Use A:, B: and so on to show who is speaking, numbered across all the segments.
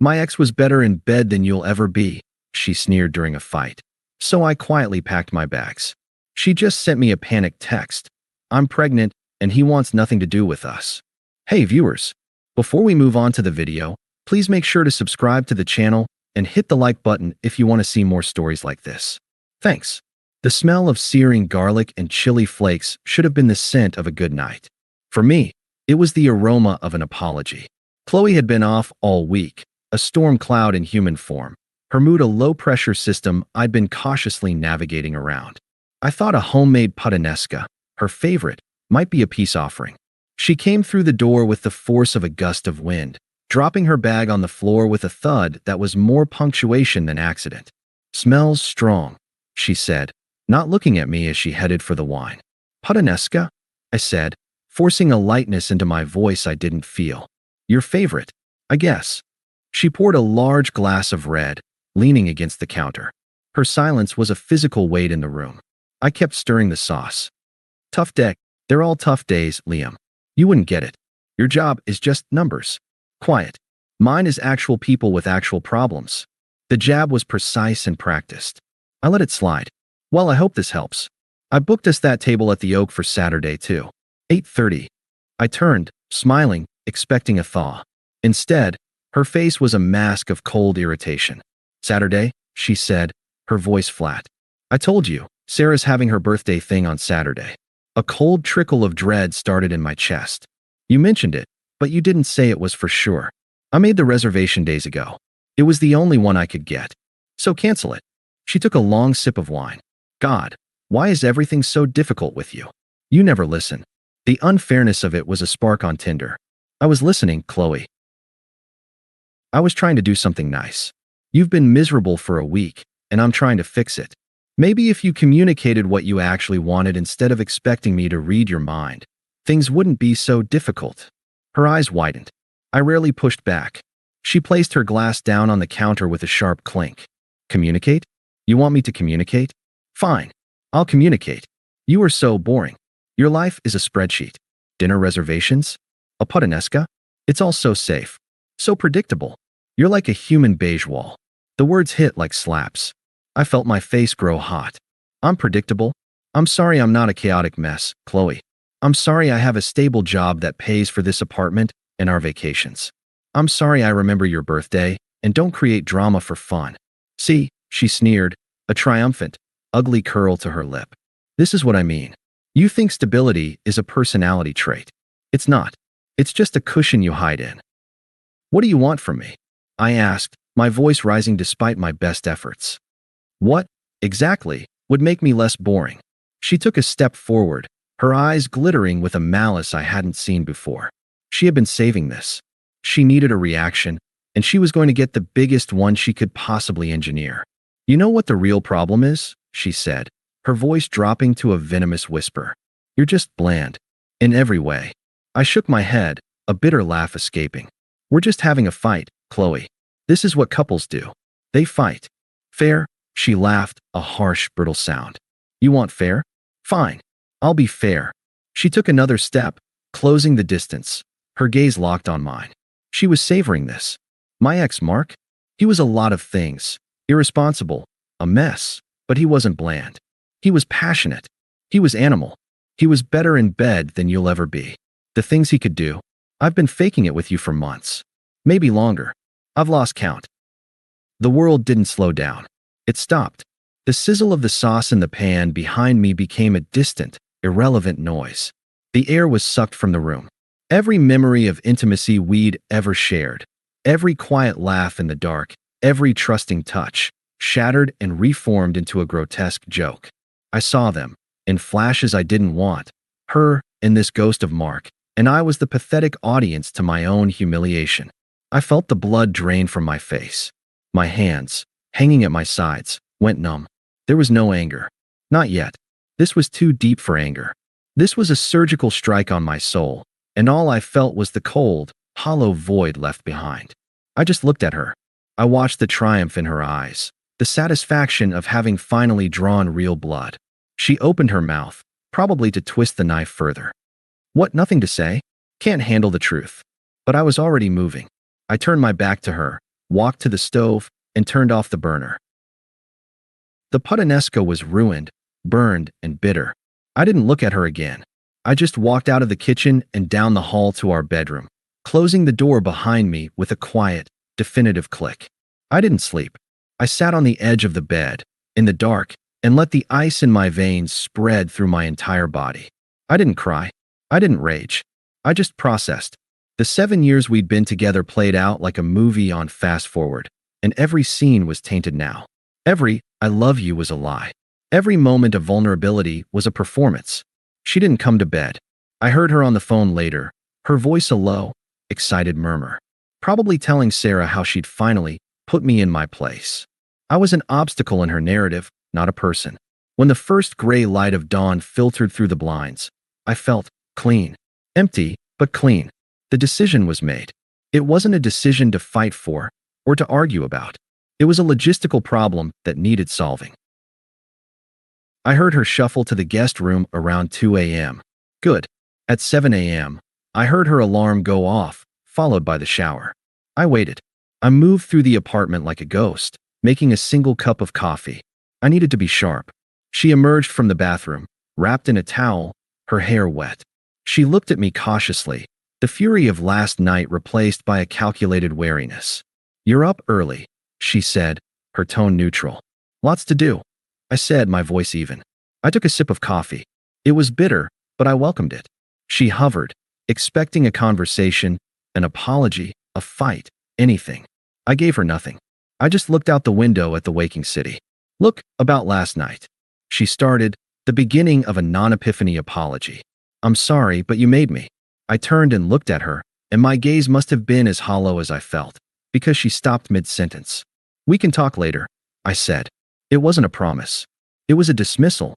A: My ex was better in bed than you'll ever be, she sneered during a fight. So I quietly packed my bags. She just sent me a panicked text. I'm pregnant, and he wants nothing to do with us. Hey viewers, before we move on to the video, please make sure to subscribe to the channel and hit the like button if you want to see more stories like this. Thanks. The smell of searing garlic and chili flakes should have been the scent of a good night. For me, it was the aroma of an apology. Chloe had been off all week, a storm cloud in human form. Her mood a low-pressure system I'd been cautiously navigating around. I thought a homemade puttanesca, her favorite, might be a peace offering. She came through the door with the force of a gust of wind, dropping her bag on the floor with a thud that was more punctuation than accident. Smells strong, she said, not looking at me as she headed for the wine. Puttanesca? I said, forcing a lightness into my voice I didn't feel. Your favorite, I guess. She poured a large glass of red, leaning against the counter. Her silence was a physical weight in the room. I kept stirring the sauce. Tough day. They're all tough days, Liam. You wouldn't get it. Your job is just numbers. Quiet. Mine is actual people with actual problems. The jab was precise and practiced. I let it slide. Well, I hope this helps. I booked us that table at the Oak for Saturday, too. 8:30. I turned, smiling, expecting a thaw. Instead, her face was a mask of cold irritation. Saturday, she said, her voice flat. I told you, Sarah's having her birthday thing on Saturday. A cold trickle of dread started in my chest. You mentioned it, but you didn't say it was for sure. I made the reservation days ago. It was the only one I could get. So cancel it. She took a long sip of wine. God, why is everything so difficult with you? You never listen. The unfairness of it was a spark on Tinder. I was listening, Chloe. I was trying to do something nice. You've been miserable for a week, and I'm trying to fix it. Maybe if you communicated what you actually wanted instead of expecting me to read your mind, things wouldn't be so difficult. Her eyes widened. I rarely pushed back. She placed her glass down on the counter with a sharp clink. Communicate? You want me to communicate? Fine. I'll communicate. You are so boring. Your life is a spreadsheet. Dinner reservations? A puttanesca? It's all so safe. So predictable. You're like a human beige wall. The words hit like slaps. I felt my face grow hot. I'm predictable. I'm sorry I'm not a chaotic mess, Chloe. I'm sorry I have a stable job that pays for this apartment and our vacations. I'm sorry I remember your birthday and don't create drama for fun. See, she sneered, a triumphant, ugly curl to her lip. This is what I mean. You think stability is a personality trait. It's not. It's just a cushion you hide in. What do you want from me? I asked, my voice rising despite my best efforts. What, exactly, would make me less boring? She took a step forward, her eyes glittering with a malice I hadn't seen before. She had been saving this. She needed a reaction, and she was going to get the biggest one she could possibly engineer. You know what the real problem is? She said, her voice dropping to a venomous whisper. You're just bland. In every way. I shook my head, a bitter laugh escaping. We're just having a fight, Chloe. This is what couples do. They fight. Fair? She laughed, a harsh, brittle sound. You want fair? Fine. I'll be fair. She took another step, closing the distance. Her gaze locked on mine. She was savoring this. My ex, Mark? He was a lot of things. Irresponsible. A mess. But he wasn't bland. He was passionate. He was animal. He was better in bed than you'll ever be. The things he could do. I've been faking it with you for months. Maybe longer. I've lost count. The world didn't slow down. It stopped. The sizzle of the sauce in the pan behind me became a distant, irrelevant noise. The air was sucked from the room. Every memory of intimacy we'd ever shared, every quiet laugh in the dark, every trusting touch, shattered and reformed into a grotesque joke. I saw them, in flashes I didn't want, her and this ghost of Mark, and I was the pathetic audience to my own humiliation. I felt the blood drain from my face. My hands, hanging at my sides, went numb. There was no anger. Not yet. This was too deep for anger. This was a surgical strike on my soul, and all I felt was the cold, hollow void left behind. I just looked at her. I watched the triumph in her eyes, the satisfaction of having finally drawn real blood. She opened her mouth, probably to twist the knife further. What, nothing to say? Can't handle the truth. But I was already moving. I turned my back to her, walked to the stove, and turned off the burner. The puttanesca was ruined, burned, and bitter. I didn't look at her again. I just walked out of the kitchen and down the hall to our bedroom, closing the door behind me with a quiet, definitive click. I didn't sleep. I sat on the edge of the bed, in the dark, and let the ice in my veins spread through my entire body. I didn't cry. I didn't rage. I just processed. The 7 years we'd been together played out like a movie on fast forward, and every scene was tainted now. Every "I love you" was a lie. Every moment of vulnerability was a performance. She didn't come to bed. I heard her on the phone later, her voice a low, excited murmur, probably telling Sarah how she'd finally put me in my place. I was an obstacle in her narrative, not a person. When the first gray light of dawn filtered through the blinds, I felt clean. Empty, but clean. The decision was made. It wasn't a decision to fight for or to argue about. It was a logistical problem that needed solving. I heard her shuffle to the guest room around 2 a.m. Good. At 7 a.m., I heard her alarm go off, followed by the shower. I waited. I moved through the apartment like a ghost, making a single cup of coffee. I needed to be sharp. She emerged from the bathroom, wrapped in a towel, her hair wet. She looked at me cautiously, the fury of last night replaced by a calculated wariness. "You're up early," she said, her tone neutral. "Lots to do," I said, my voice even. I took a sip of coffee. It was bitter, but I welcomed it. She hovered, expecting a conversation, an apology, a fight, anything. I gave her nothing. I just looked out the window at the waking city. "Look, about last night," she started, the beginning of a non-epiphany apology. "I'm sorry, but you made me." I turned and looked at her, and my gaze must have been as hollow as I felt, because she stopped mid-sentence. "We can talk later," I said. It wasn't a promise. It was a dismissal.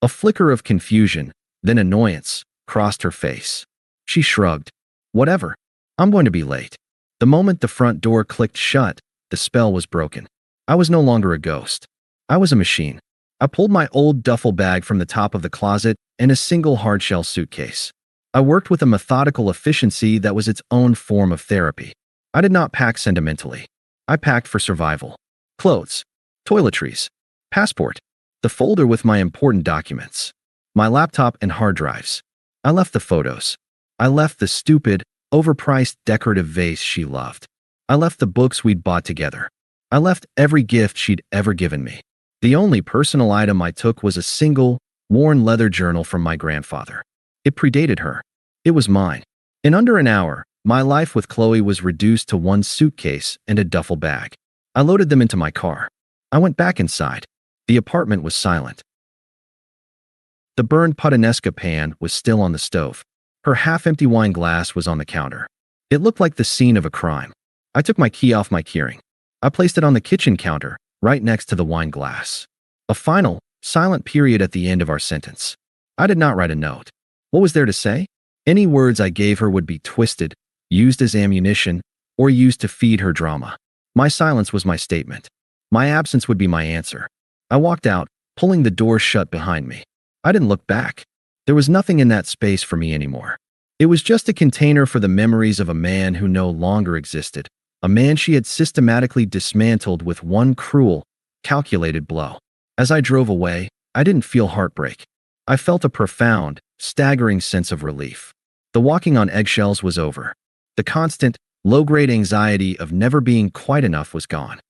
A: A flicker of confusion, then annoyance, crossed her face. She shrugged. "Whatever. I'm going to be late." The moment the front door clicked shut, the spell was broken. I was no longer a ghost. I was a machine. I pulled my old duffel bag from the top of the closet and a single hardshell suitcase. I worked with a methodical efficiency that was its own form of therapy. I did not pack sentimentally. I packed for survival. Clothes, toiletries, passport, the folder with my important documents, my laptop and hard drives. I left the photos. I left the stupid, overpriced decorative vase she loved. I left the books we'd bought together. I left every gift she'd ever given me. The only personal item I took was a single, worn leather journal from my grandfather. It predated her. It was mine. In under an hour, my life with Chloe was reduced to one suitcase and a duffel bag. I loaded them into my car. I went back inside. The apartment was silent. The burned puttanesca pan was still on the stove. Her half-empty wine glass was on the counter. It looked like the scene of a crime. I took my key off my keyring. I placed it on the kitchen counter, right next to the wine glass. A final, silent period at the end of our sentence. I did not write a note. What was there to say? Any words I gave her would be twisted, used as ammunition, or used to feed her drama. My silence was my statement. My absence would be my answer. I walked out, pulling the door shut behind me. I didn't look back. There was nothing in that space for me anymore. It was just a container for the memories of a man who no longer existed, a man she had systematically dismantled with one cruel, calculated blow. As I drove away, I didn't feel heartbreak. I felt a profound, staggering sense of relief. The walking on eggshells was over. The constant, low-grade anxiety of never being quite enough was gone.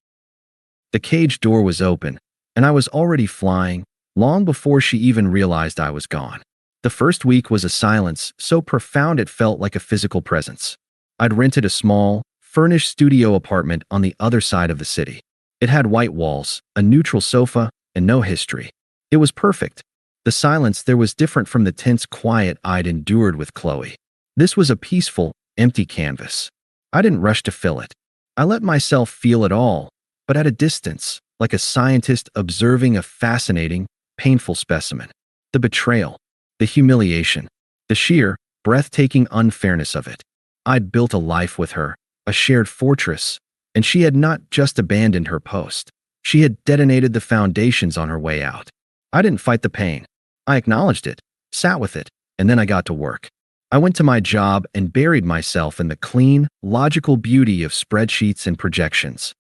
A: The cage door was open, and I was already flying, long before she even realized I was gone. The first week was a silence so profound it felt like a physical presence. I'd rented a small, furnished studio apartment on the other side of the city. It had white walls, a neutral sofa, and no history. It was perfect. The silence there was different from the tense quiet I'd endured with Chloe. This was a peaceful, empty canvas. I didn't rush to fill it. I let myself feel it all, but at a distance, like a scientist observing a fascinating, painful specimen. The betrayal, the humiliation, the sheer, breathtaking unfairness of it. I'd built a life with her, a shared fortress, and she had not just abandoned her post. She had detonated the foundations on her way out. I didn't fight the pain. I acknowledged it, sat with it, and then I got to work. I went to my job and buried myself in the clean, logical beauty of spreadsheets and projections.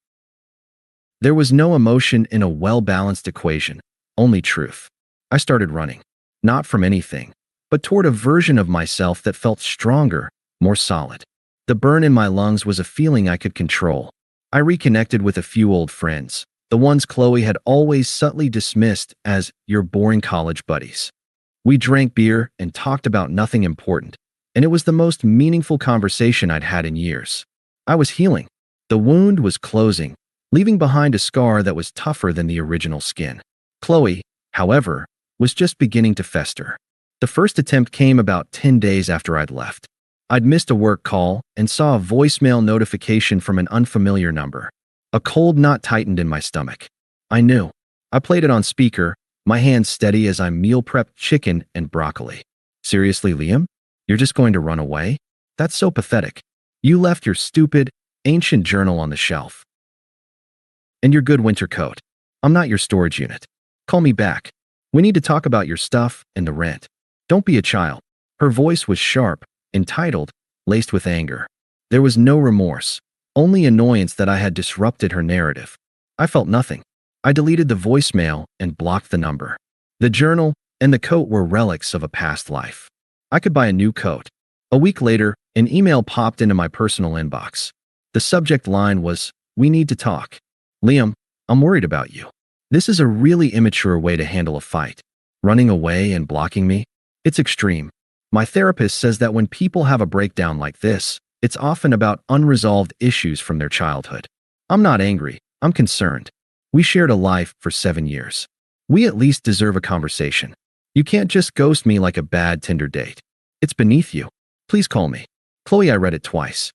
A: There was no emotion in a well-balanced equation, only truth. I started running, not from anything, but toward a version of myself that felt stronger, more solid. The burn in my lungs was a feeling I could control. I reconnected with a few old friends, the ones Chloe had always subtly dismissed as your boring college buddies. We drank beer and talked about nothing important, and it was the most meaningful conversation I'd had in years. I was healing. The wound was closing, leaving behind a scar that was tougher than the original skin. Chloe, however, was just beginning to fester. The first attempt came about 10 days after I'd left. I'd missed a work call and saw a voicemail notification from an unfamiliar number. A cold knot tightened in my stomach. I knew. I played it on speaker, my hands steady as I meal prepped chicken and broccoli. Seriously, Liam? You're just going to run away? That's so pathetic. You left your stupid, ancient journal on the shelf. And your good winter coat. I'm not your storage unit. Call me back. We need to talk about your stuff and the rent. Don't be a child. Her voice was sharp, entitled, laced with anger. There was no remorse, only annoyance that I had disrupted her narrative. I felt nothing. I deleted the voicemail and blocked the number. The journal and the coat were relics of a past life. I could buy a new coat. A week later, an email popped into my personal inbox. The subject line was, "We need to talk. Liam, I'm worried about you." This is a really immature way to handle a fight. Running away and blocking me? It's extreme. My therapist says that when people have a breakdown like this, it's often about unresolved issues from their childhood. I'm not angry. I'm concerned. We shared a life for 7 years. We at least deserve a conversation. You can't just ghost me like a bad Tinder date. It's beneath you. Please call me. Chloe, I read it twice.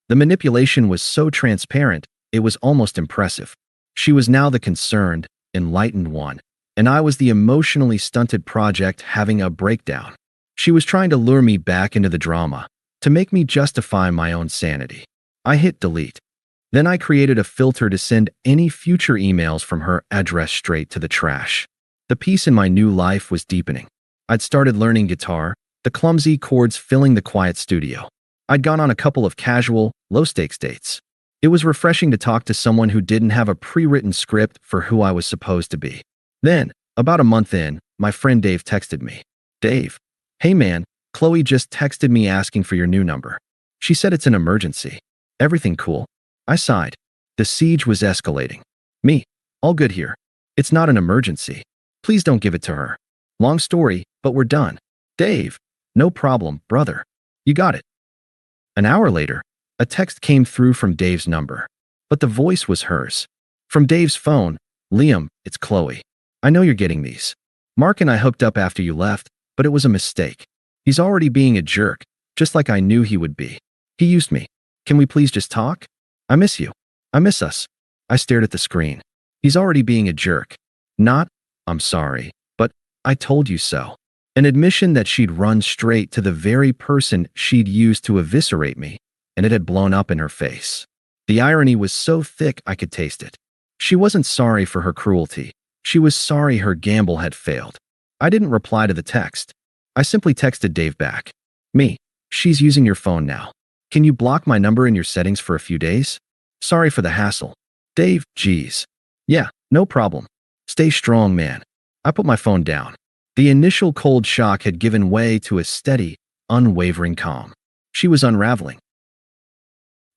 A: The manipulation was so transparent, it was almost impressive. She was now the concerned, enlightened one, and I was the emotionally stunted project having a breakdown. She was trying to lure me back into the drama, to make me justify my own sanity. I hit delete. Then I created a filter to send any future emails from her address straight to the trash. The peace in my new life was deepening. I'd started learning guitar, the clumsy chords filling the quiet studio. I'd gone on a couple of casual, low-stakes dates. It was refreshing to talk to someone who didn't have a pre-written script for who I was supposed to be. Then, about a month in, my friend Dave texted me. "Dave, hey man, Chloe just texted me asking for your new number. She said it's an emergency. Everything cool?" I sighed. The siege was escalating. Me, all good here. It's not an emergency. Please don't give it to her. Long story, but we're done. Dave, no problem, brother. You got it. An hour later, a text came through from Dave's number, but the voice was hers. From Dave's phone, "Liam, it's Chloe. I know you're getting these. Mark and I hooked up after you left, but it was a mistake. He's already being a jerk, just like I knew he would be. He used me. Can we please just talk? I miss you. I miss us." I stared at the screen. He's already being a jerk. Not, "I'm sorry, but I told you so." An admission that she'd run straight to the very person she'd used to eviscerate me, and it had blown up in her face. The irony was so thick I could taste it. She wasn't sorry for her cruelty. She was sorry her gamble had failed. I didn't reply to the text. I simply texted Dave back. "Me, she's using your phone now. Can you block my number in your settings for a few days? Sorry for the hassle." Dave, geez. "Yeah, no problem. Stay strong, man." I put my phone down. The initial cold shock had given way to a steady, unwavering calm. She was unraveling.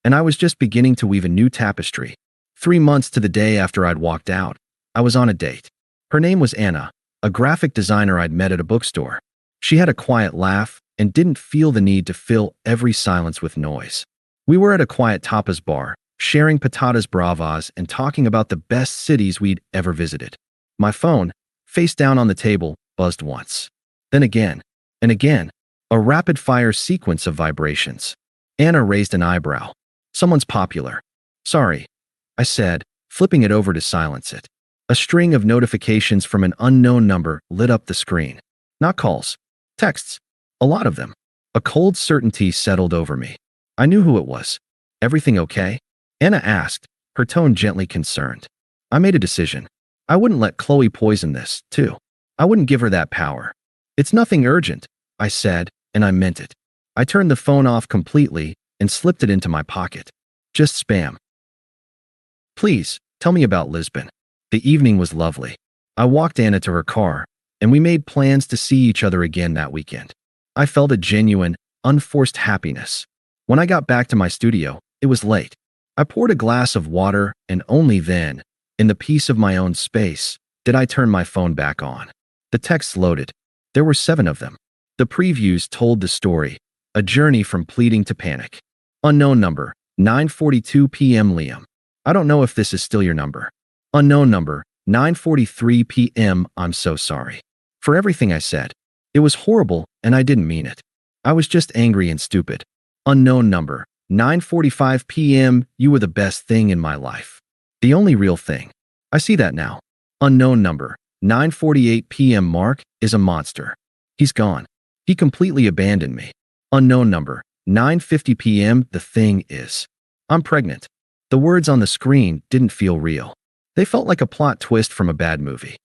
A: And I was just beginning to weave a new tapestry. 3 months to the day after I'd walked out, I was on a date. Her name was Anna, a graphic designer I'd met at a bookstore. She had a quiet laugh and didn't feel the need to fill every silence with noise. We were at a quiet tapas bar, sharing patatas bravas and talking about the best cities we'd ever visited. My phone, face down on the table, buzzed once. Then again, and again, a rapid-fire sequence of vibrations. Anna raised an eyebrow. "Someone's popular." "Sorry," I said, flipping it over to silence it. A string of notifications from an unknown number lit up the screen. Not calls. Texts. A lot of them. A cold certainty settled over me. I knew who it was. "Everything okay?" Anna asked, her tone gently concerned. I made a decision. I wouldn't let Chloe poison this, too. I wouldn't give her that power. "It's nothing urgent," I said, and I meant it. I turned the phone off completely and slipped it into my pocket. Just spam. Please, tell me about Lisbon. The evening was lovely. I walked Anna to her car, and we made plans to see each other again that weekend. I felt a genuine, unforced happiness. When I got back to my studio, it was late. I poured a glass of water, and only then, in the peace of my own space, did I turn my phone back on. The texts loaded. There were 7 of them. The previews told the story, a journey from pleading to panic. Unknown number, 9:42 p.m. Liam. I don't know if this is still your number. Unknown number, 9:43 p.m. I'm so sorry for everything I said. It was horrible, and I didn't mean it. I was just angry and stupid. Unknown number, 9:45 p.m. You were the best thing in my life. The only real thing. I see that now. Unknown number, 9:48 p.m. Mark is a monster. He's gone. He completely abandoned me. Unknown number, 9:50 p.m. The thing is, I'm pregnant. The words on the screen didn't feel real. They felt like a plot twist from a bad movie.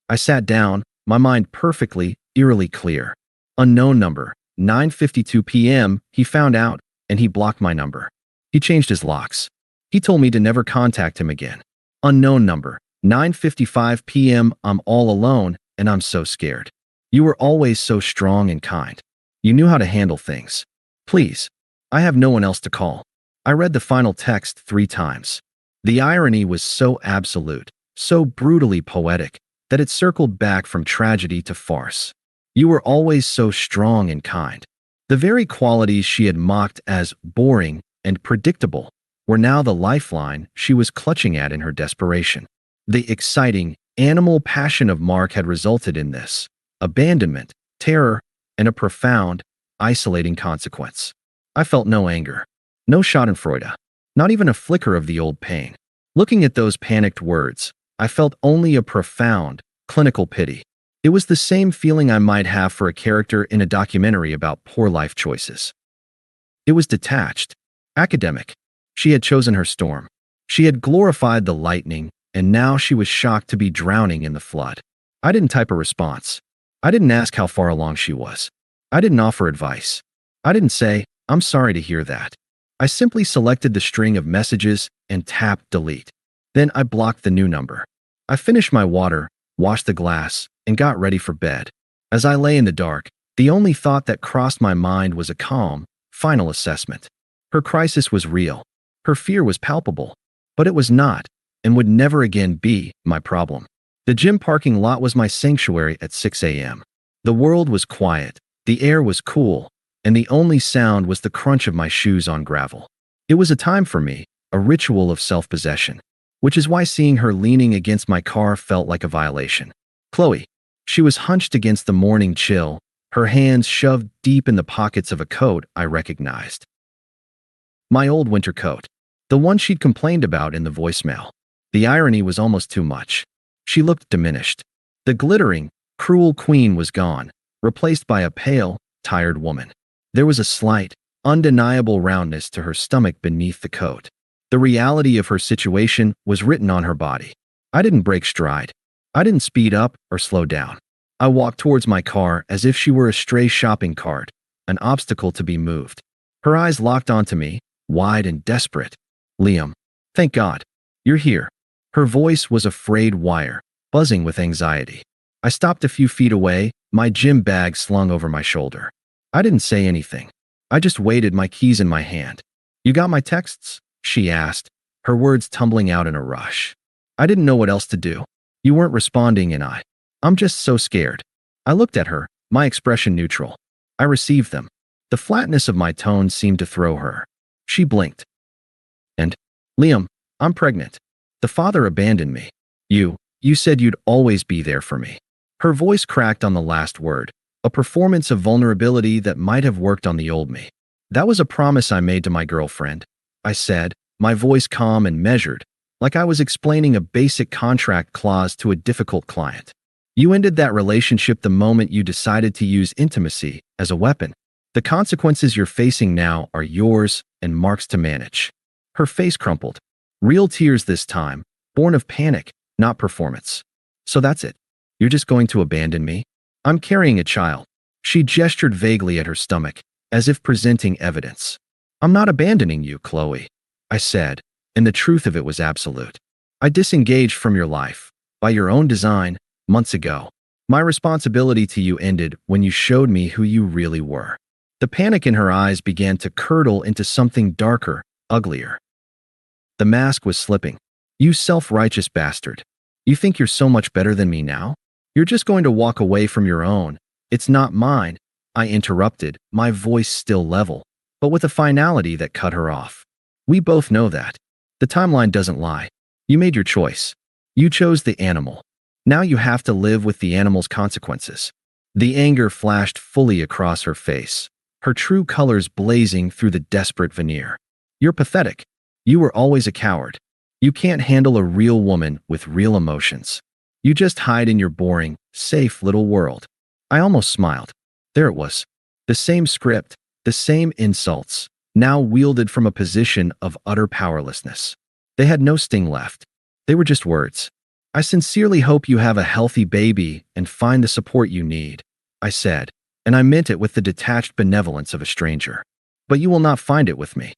A: I sat down, my mind perfectly, eerily clear. Unknown number, 9:52 p.m. He found out, and he blocked my number. He changed his locks. He told me to never contact him again. Unknown number, 9:55 p.m. I'm all alone, and I'm so scared. You were always so strong and kind. You knew how to handle things. Please, I have no one else to call. I read the final text 3 times. The irony was so absolute, so brutally poetic, that it circled back from tragedy to farce. You were always so strong and kind. The very qualities she had mocked as boring and predictable were now the lifeline she was clutching at in her desperation. The exciting, animal passion of Mark had resulted in this: abandonment, terror, and a profound, isolating consequence. I felt no anger, no schadenfreude, not even a flicker of the old pain. Looking at those panicked words, I felt only a profound, clinical pity. It was the same feeling I might have for a character in a documentary about poor life choices. It was detached, academic. She had chosen her storm. She had glorified the lightning, and now she was shocked to be drowning in the flood. I didn't type a response. I didn't ask how far along she was. I didn't offer advice. I didn't say, I'm sorry to hear that. I simply selected the string of messages and tapped delete. Then I blocked the new number. I finished my water, washed the glass, and got ready for bed. As I lay in the dark, the only thought that crossed my mind was a calm, final assessment. Her crisis was real. Her fear was palpable. But it was not, and would never again be, my problem. The gym parking lot was my sanctuary at 6 a.m. The world was quiet, the air was cool, and the only sound was the crunch of my shoes on gravel. It was a time for me, a ritual of self-possession, which is why seeing her leaning against my car felt like a violation. Chloe. She was hunched against the morning chill, her hands shoved deep in the pockets of a coat I recognized. My old winter coat. The one she'd complained about in the voicemail. The irony was almost too much. She looked diminished. The glittering, cruel queen was gone, replaced by a pale, tired woman. There was a slight, undeniable roundness to her stomach beneath the coat. The reality of her situation was written on her body. I didn't break stride. I didn't speed up or slow down. I walked towards my car as if she were a stray shopping cart, an obstacle to be moved. Her eyes locked onto me, wide and desperate. Liam, thank God. You're here. Her voice was a frayed wire, buzzing with anxiety. I stopped a few feet away, my gym bag slung over my shoulder. I didn't say anything. I just waited, my keys in my hand. You got my texts? She asked, her words tumbling out in a rush. I didn't know what else to do. You weren't responding and I'm just so scared. I looked at her, my expression neutral. I received them. The flatness of my tone seemed to throw her. She blinked. And, Liam, I'm pregnant. The father abandoned me. You said you'd always be there for me. Her voice cracked on the last word, a performance of vulnerability that might have worked on the old me. That was a promise I made to my girlfriend, I said, my voice calm and measured, like I was explaining a basic contract clause to a difficult client. You ended that relationship the moment you decided to use intimacy as a weapon. The consequences you're facing now are yours and Mark's to manage. Her face crumpled. Real tears this time, born of panic, not performance. So that's it. You're just going to abandon me? I'm carrying a child. She gestured vaguely at her stomach, as if presenting evidence. I'm not abandoning you, Chloe, I said, and the truth of it was absolute. I disengaged from your life, by your own design, months ago. My responsibility to you ended when you showed me who you really were. The panic in her eyes began to curdle into something darker, uglier. The mask was slipping. You self-righteous bastard. You think you're so much better than me now? You're just going to walk away from your own. It's not mine, I interrupted, my voice still level, but with a finality that cut her off. We both know that. The timeline doesn't lie. You made your choice. You chose the animal. Now you have to live with the animal's consequences. The anger flashed fully across her face, her true colors blazing through the desperate veneer. You're pathetic. You were always a coward. You can't handle a real woman with real emotions. You just hide in your boring, safe little world. I almost smiled. There it was. The same script, the same insults, now wielded from a position of utter powerlessness. They had no sting left. They were just words. I sincerely hope you have a healthy baby and find the support you need, I said, and I meant it with the detached benevolence of a stranger. But you will not find it with me.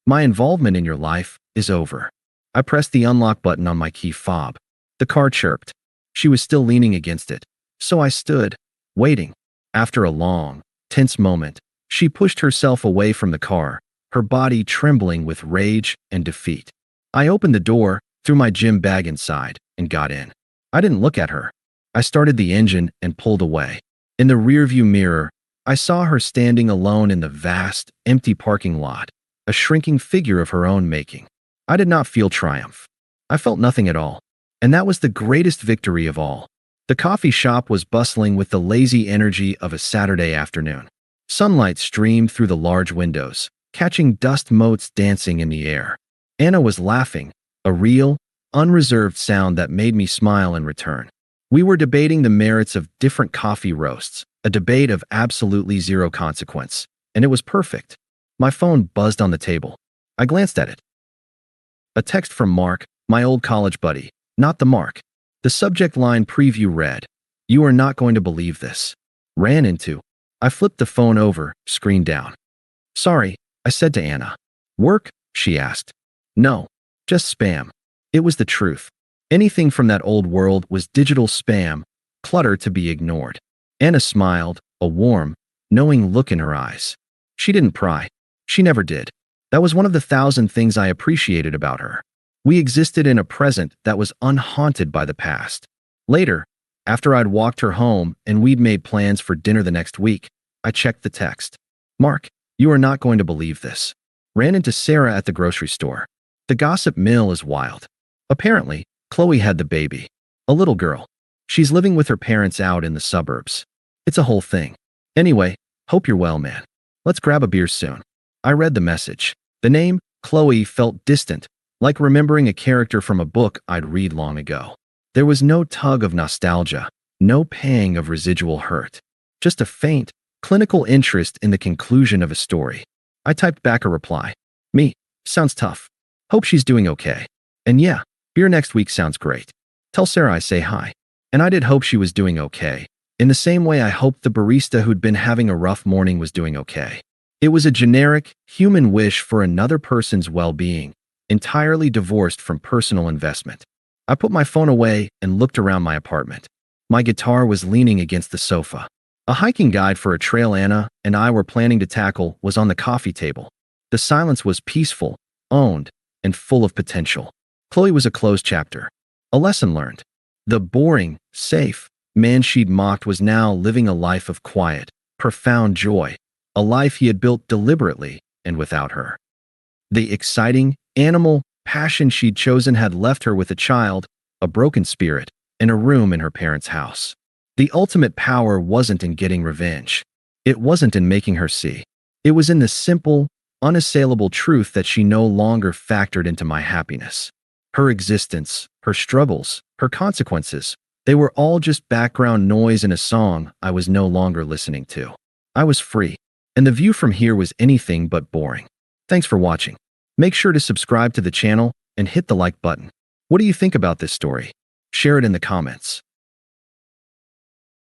A: My involvement in your life is over. I pressed the unlock button on my key fob. The car chirped. She was still leaning against it, so I stood, waiting. After a long, tense moment, she pushed herself away from the car, her body trembling with rage and defeat. I opened the door, threw my gym bag inside, and got in. I didn't look at her. I started the engine and pulled away. In the rearview mirror, I saw her standing alone in the vast, empty parking lot, a shrinking figure of her own making. I did not feel triumph. I felt nothing at all. And that was the greatest victory of all. The coffee shop was bustling with the lazy energy of a Saturday afternoon. Sunlight streamed through the large windows, catching dust motes dancing in the air. Anna was laughing, a real, unreserved sound that made me smile in return. We were debating the merits of different coffee roasts, a debate of absolutely zero consequence, and it was perfect. My phone buzzed on the table. I glanced at it. A text from Mark, my old college buddy, not the Mark. The subject line preview read, "You are not going to believe this." Ran into. I flipped the phone over, screen down. "Sorry," I said to Anna. "Work?" she asked. "No, just spam." It was the truth. Anything from that old world was digital spam, clutter to be ignored. Anna smiled, a warm, knowing look in her eyes. She didn't pry. She never did. That was one of the 1,000 things I appreciated about her. We existed in a present that was unhaunted by the past. Later, after I'd walked her home and we'd made plans for dinner the next week, I checked the text. "Mark, you are not going to believe this. Ran into Sarah at the grocery store. The gossip mill is wild. Apparently, Chloe had the baby. A little girl. She's living with her parents out in the suburbs. It's a whole thing. Anyway, hope you're well, man. Let's grab a beer soon." I read the message. The name, Chloe, felt distant, like remembering a character from a book I'd read long ago. There was no tug of nostalgia, no pang of residual hurt, just a faint, clinical interest in the conclusion of a story. I typed back a reply. "Me, sounds tough. Hope she's doing okay. And yeah, beer next week sounds great. Tell Sarah I say hi." And I did hope she was doing okay, in the same way I hoped the barista who'd been having a rough morning was doing okay. It was a generic, human wish for another person's well-being, entirely divorced from personal investment. I put my phone away and looked around my apartment. My guitar was leaning against the sofa. A hiking guide for a trail Anna and I were planning to tackle was on the coffee table. The silence was peaceful, owned, and full of potential. Chloe was a closed chapter. A lesson learned. The boring, safe man she'd mocked was now living a life of quiet, profound joy. A life he had built deliberately and without her. The exciting, animal passion she'd chosen had left her with a child, a broken spirit, and a room in her parents' house. The ultimate power wasn't in getting revenge. It wasn't in making her see. It was in the simple, unassailable truth that she no longer factored into my happiness. Her existence, her struggles, her consequences, they were all just background noise in a song I was no longer listening to. I was free, and the view from here was anything but boring. Thanks for watching. Make sure to subscribe to the channel and hit the like button. What do you think about this story? Share it in the comments.